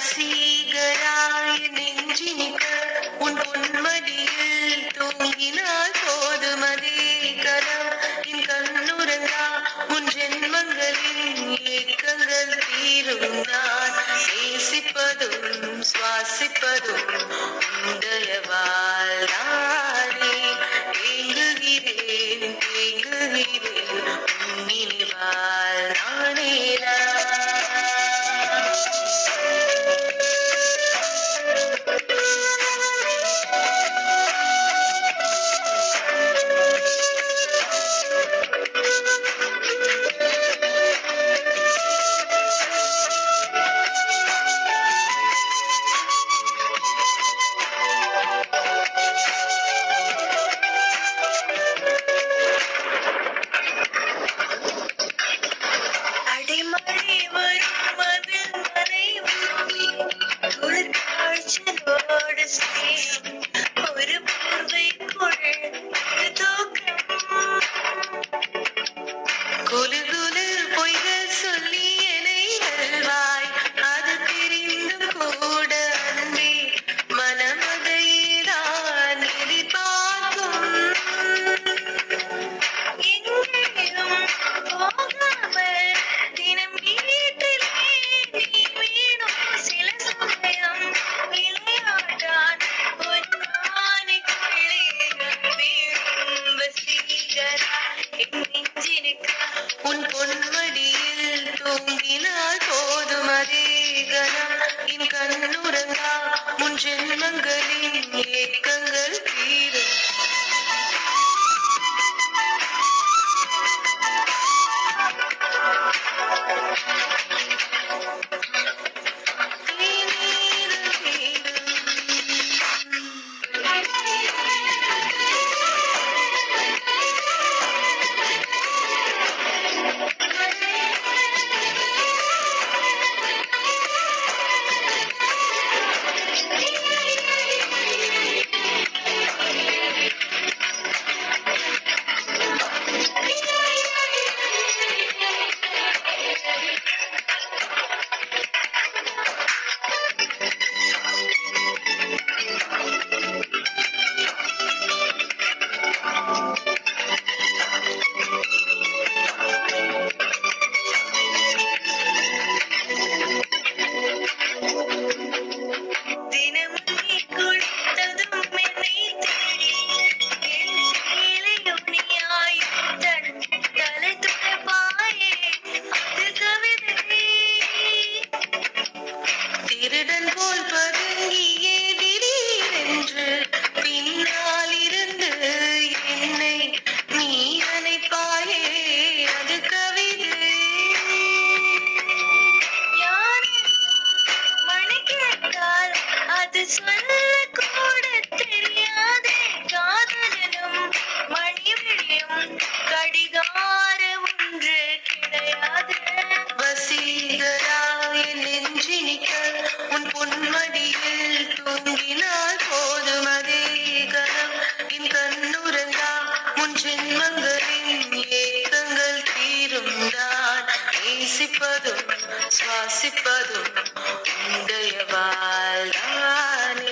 வசீகராய் நெஞ்சினிக்க உன் பொன்மடியில் தூங்கினால் போதுமதே கரம் என் கண்ணுறங்கா உன் ஜென்மங்களின் ஏக்கங்கள் தீரும் நான் நேசிப்பதும் சுவாசிப்பதும் உந்தயவால் நானே ஏங்குகிறேன் தேங்குகிறேன் உன் நினைவால் நானேனா ஒரு போர்வைக்குள் தூக்கம் குலு குலு பொய்கள் சொல்லி என்னை வெல்வாய் அது தெரிந்தும் கூட அன்பே மனமதைதான் எதிர்பார்க்கும் எங்கேயும் போகாமல் தினம் வீட்டிலே நீ வேணும் சில சமயம் விளையாடான் பொன்னானைக்குள்ளே வேணும் வசீகரா என் நெஞ்சினுக்கு உன் பொன்மடியில் தூங்கினால் போதும் அதே கணம் என் கண்ணுறங்கா முன் ஜென்மங்களின் ஏக்கங்கள் தீரும் திருடன் போல் பதுங்கியே திடீரென்று பின்னால் இருந்து என்னை நீ அணைப்பாயே அது கவிதை யாரும் மணி கேட்டால் அது சொல்ல கூட தெரியாதே காதலனும் மணி விழியும் கடிகார ஒன்று கிடையாது வசீகரா என் நெஞ்சினிக்க உன் பொன்மடியில் தூங்கினால் போதும் அதே கணம் என் கண்ணுறங்கா முன் ஜென்மங்களின் ஏக்கங்கள் தீரும் நான் நேசிப்பதும் சுவாசிப்பதும் உந்தயவால் நானே